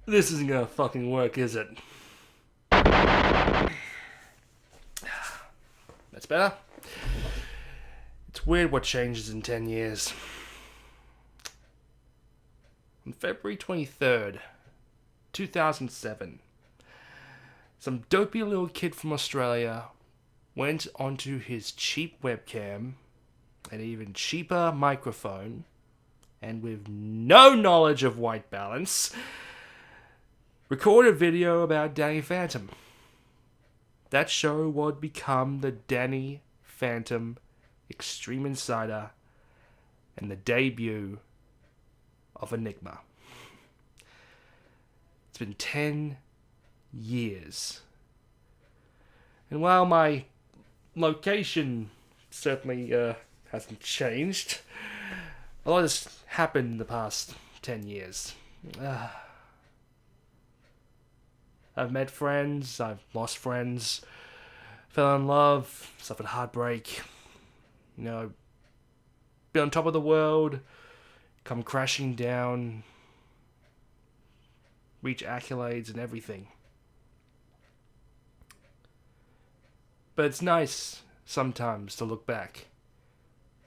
This isn't gonna fucking work, is it? That's better. It's weird what changes in 10 years. On February 23rd, 2007, some dopey little kid from Australia went onto his cheap webcam, an even cheaper microphone, and with no knowledge of white balance, recorded a video about Danny Phantom. That show would become the Danny Phantom Xtreme Insider and the debut of Enigma. It's been 10 years. And while my location certainly hasn't changed, a lot has happened in the past 10 years. I've met friends, I've lost friends, fell in love, suffered heartbreak, been on top of the world, come crashing down, reach accolades and everything. But it's nice sometimes to look back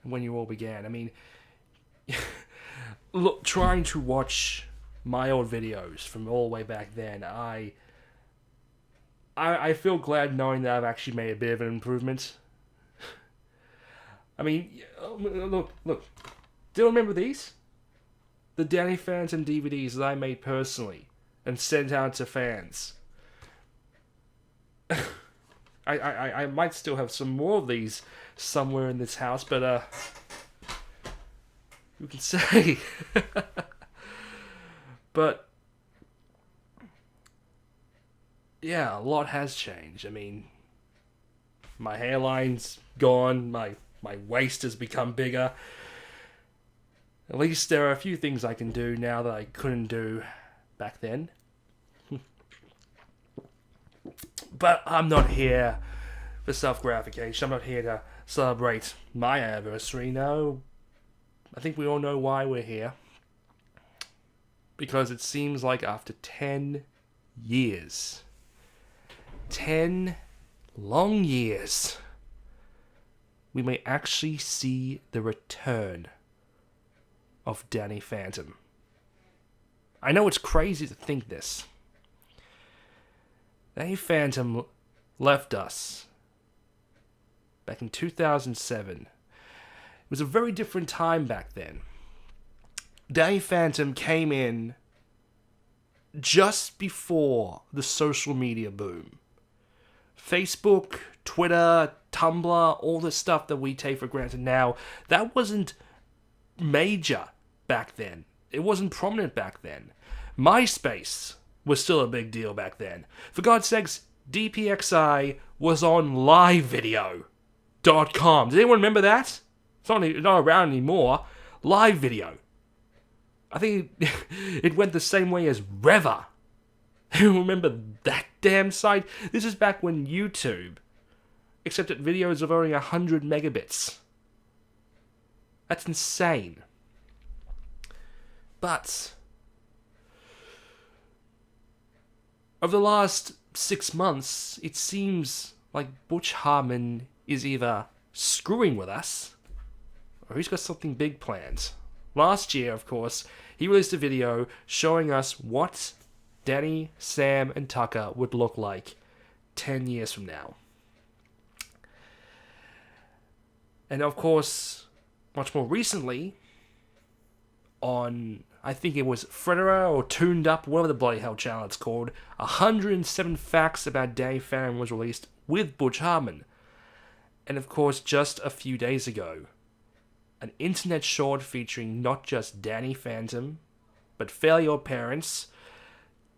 when you all began. I mean, look, trying to watch my old videos from all the way back then, I feel glad knowing that I've actually made a bit of an improvement. I mean, look. Do you remember these? The Danny Phantom DVDs that I made personally and sent out to fans. I might still have some more of these somewhere in this house, but who can say? But yeah, a lot has changed. I mean, my hairline's gone, my waist has become bigger. At least there are a few things I can do now that I couldn't do back then. But I'm not here for self-gratification. I'm not here to celebrate my anniversary. No, I think we all know why we're here. Because it seems like after 10 years, 10 long years, we may actually see the return of Danny Phantom. I know it's crazy to think this. Danny Phantom left us back in 2007. It was a very different time back then. Danny Phantom came in just before the social media boom. Facebook, Twitter, Tumblr, all the stuff that we take for granted now, that wasn't major back then. It wasn't prominent back then. MySpace was still a big deal back then. For God's sakes, DPXI was on livevideo.com. Does anyone remember that? It's not around anymore. Live video. I think it went the same way as Reva. You remember that damn site? This is back when YouTube accepted videos of only 100 megabits. That's insane. But over the last 6 months, it seems like Butch Hartman is either screwing with us or he's got something big planned. Last year, of course, he released a video showing us what Danny, Sam, and Tucker would look like 10 years from now. And of course, much more recently, on, I think it was Fredera or Tuned Up, whatever the bloody hell channel it's called, 107 Facts About Danny Phantom was released with Butch Hartman. And of course, just a few days ago, an internet short featuring not just Danny Phantom, but Fail Your Parents,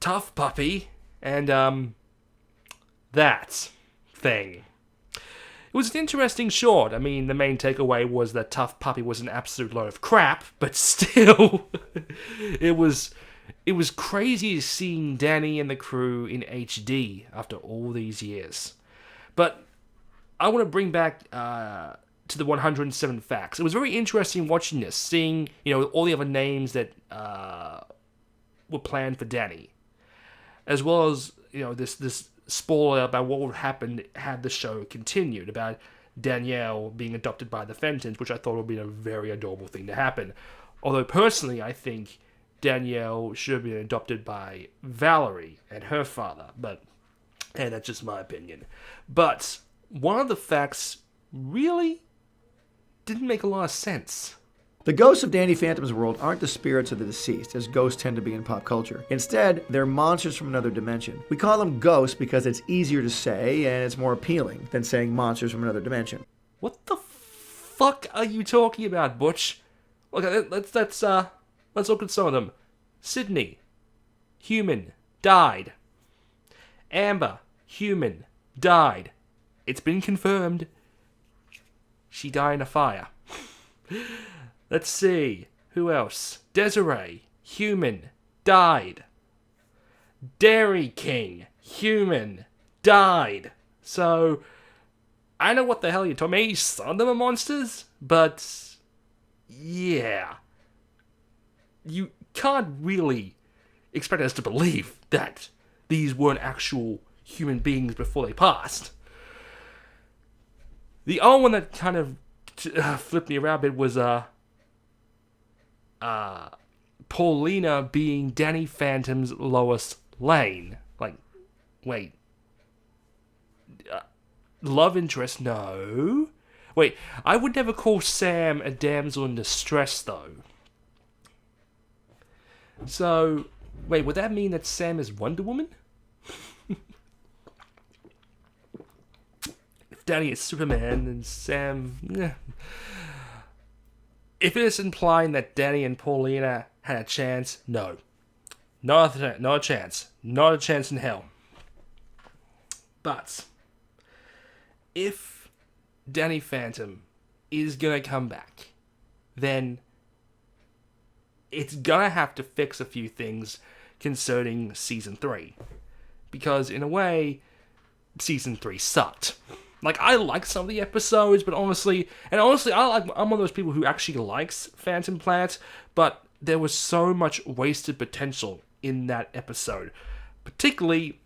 Tough Puppy, and, that thing. It was an interesting short. I mean, the main takeaway was that Tough Puppy was an absolute load of crap, but still, it was crazy seeing Danny and the crew in HD after all these years. But I want to bring back to the 107 facts. It was very interesting watching this, seeing, all the other names that were planned for Danny, as well as, this spoiler about what would happen had the show continued, about Danielle being adopted by the Fentons, which I thought would be a very adorable thing to happen. Although, personally, I think Danielle should have been adopted by Valerie and her father, but, hey, that's just my opinion. But one of the facts really didn't make a lot of sense. The ghosts of Danny Phantom's world aren't the spirits of the deceased, as ghosts tend to be in pop culture. Instead, they're monsters from another dimension. We call them ghosts because it's easier to say and it's more appealing than saying monsters from another dimension. What the fuck are you talking about, Butch? Okay, let's look at some of them. Sydney, human, died. Amber, human, died. It's been confirmed. She died in a fire. Let's see. Who else? Desiree, human, died. Dairy King, human, died. So, I don't know what the hell you're talking about. Maybe some of them are monsters, but yeah. You can't really expect us to believe that these weren't actual human beings before they passed. The only one that kind of flipped me around a bit was Paulina being Danny Phantom's Lois Lane. Like, wait. Love interest? No. Wait, I would never call Sam a damsel in distress, though. So, wait, would that mean that Sam is Wonder Woman? If Danny is Superman, then Sam... If it is implying that Danny and Paulina had a chance, no. Not a chance. Not a chance in hell. But, if Danny Phantom is gonna come back, then it's gonna have to fix a few things concerning Season 3. Because, in a way, Season 3 sucked. Like, I like some of the episodes, but honestly, I'm one of those people who actually likes Phantom Planet, but there was so much wasted potential in that episode. Particularly,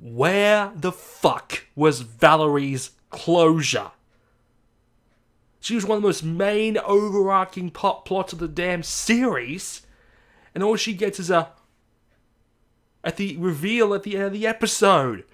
where the fuck was Valerie's closure? She was one of the most main overarching plots of the damn series, and all she gets is at the reveal at the end of the episode.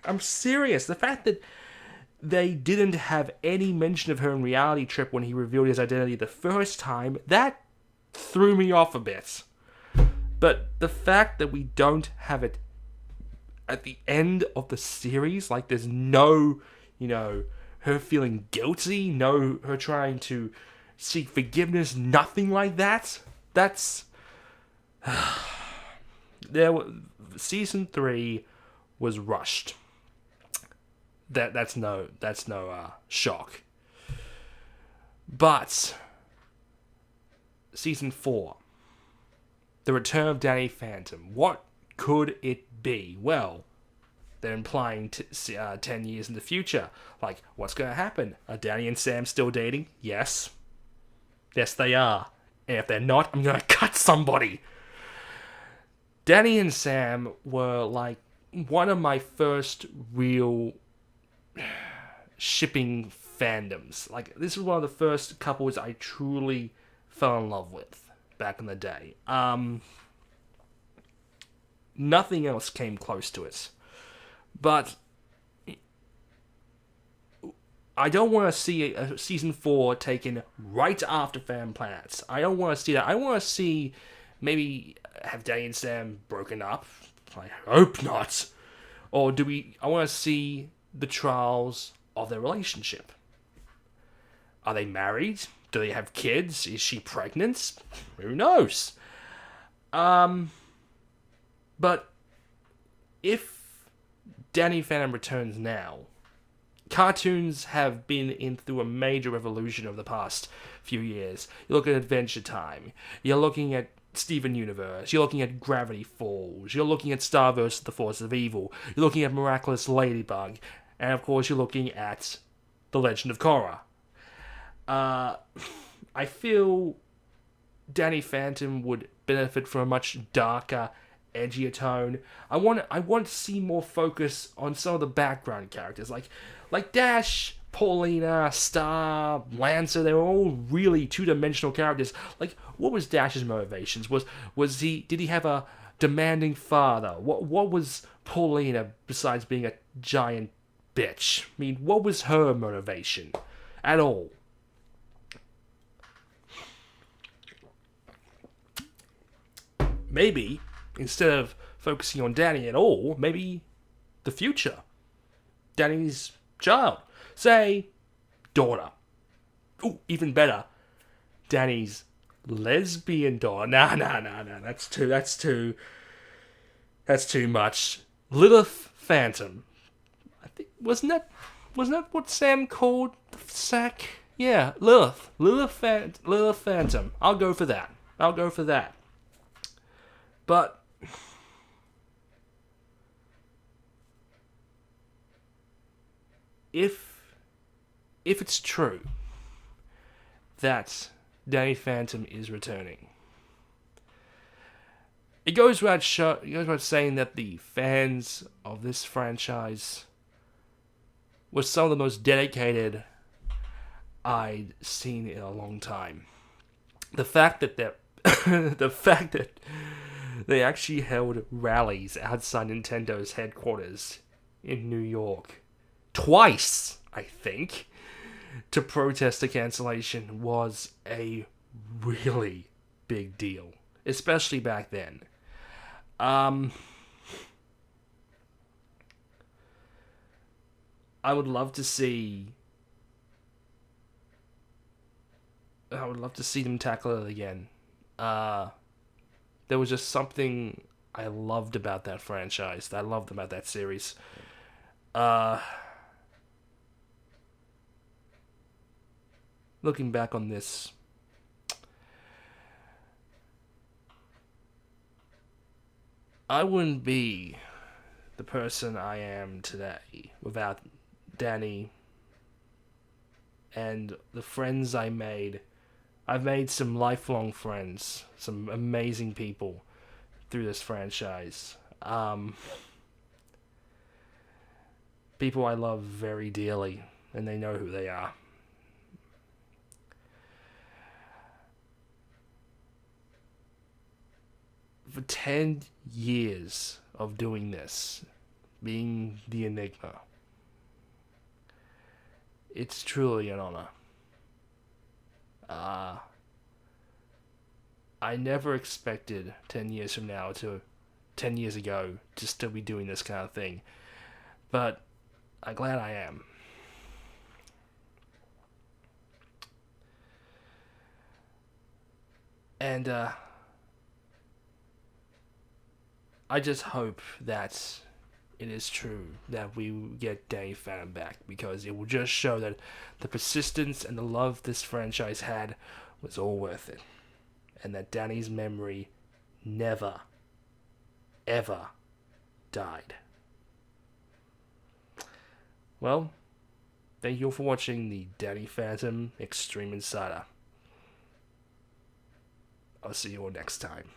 I'm serious. The fact that they didn't have any mention of her in Reality Trip when he revealed his identity the first time, that threw me off a bit. But the fact that we don't have it at the end of the series, like there's no, her feeling guilty, no her trying to seek forgiveness, nothing like that. That's... Season 3 was rushed. That's no shock. But Season 4, the return of Danny Phantom. What could it be? Well, they're implying 10 years in the future. Like, what's going to happen? Are Danny and Sam still dating? Yes. Yes, they are. And if they're not, I'm going to cut somebody. Danny and Sam were like one of my first real shipping fandoms. Like, this was one of the first couples I truly fell in love with back in the day. Nothing else came close to it. But I don't want to see a Season 4 taken right after Fan Planets. I don't want to see that. I want to see maybe have Danny and Sam broken up. I hope not. Or I want to see the trials of their relationship. Are they married? Do they have kids? Is she pregnant? Who knows? But if Danny Phantom returns now, cartoons have been through a major revolution over the past few years. You look at Adventure Time. You're looking at Steven Universe. You're looking at Gravity Falls. You're looking at Star vs. the Force of Evil. You're looking at Miraculous Ladybug. And of course, you're looking at The Legend of Korra. I feel Danny Phantom would benefit from a much darker, edgier tone. I want to see more focus on some of the background characters, like Dash, Paulina, Star, Lancer. They were all really two-dimensional characters. Like, what was Dash's motivations? Did he have a demanding father? What was Paulina besides being a giant bitch? I mean, what was her motivation at all? Maybe, instead of focusing on Danny at all, maybe the future. Danny's child. Say, daughter. Ooh, even better. Danny's lesbian daughter. Nah. That's too much. Lilith Phantom. I think wasn't that what Sam called the sack? Yeah, Lilith Phantom. I'll go for that. But if it's true that Danny Phantom is returning, it goes without saying that the fans of this franchise were some of the most dedicated I'd seen in a long time. The fact that they actually held rallies outside Nintendo's headquarters in New York twice, I think, to protest the cancellation was a really big deal, especially back then. I would love to see them tackle it again. There was just something I loved about that franchise. That I loved about that series. Looking back on this, I wouldn't be the person I am today without Danny and the friends I made. I've made some lifelong friends, some amazing people through this franchise. People I love very dearly, and they know who they are. For 10 years of doing this, being the Enigma, it's truly an honor. I never expected 10 years ago to still be doing this kind of thing, but I'm glad I am. And I just hope that it is true that we get Danny Phantom back, because it will just show that the persistence and the love this franchise had was all worth it, and that Danny's memory never, ever died. Well, thank you all for watching the Danny Phantom Xtreme Insider. I'll see you all next time.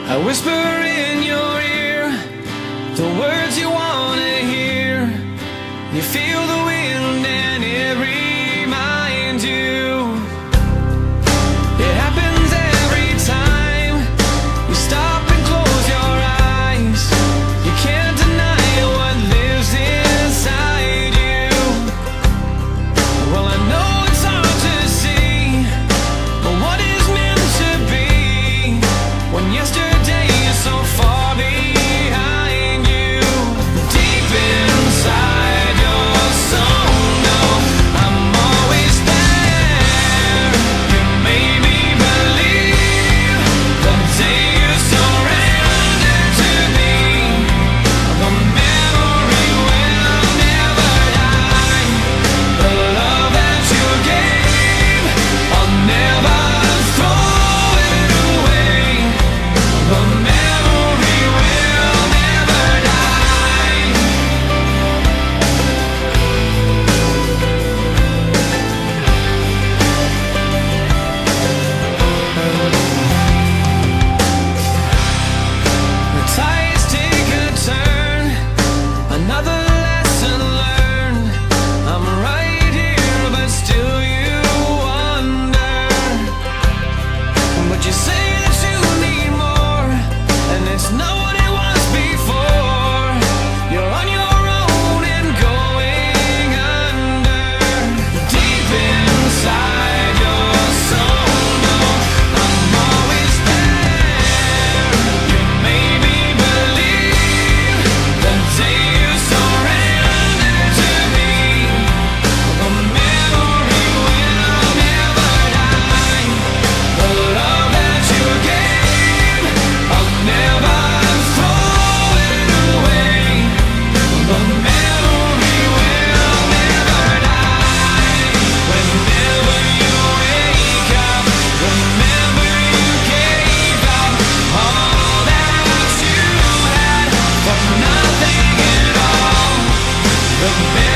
I whisper in your ear the words you want to hear. You feel the wind and it reminds you. It happens every time you stop and close your eyes. You can't deny what lives inside you. Well, I know it's hard to see, but what is meant to be when yesterday so far behind you, deep inside your The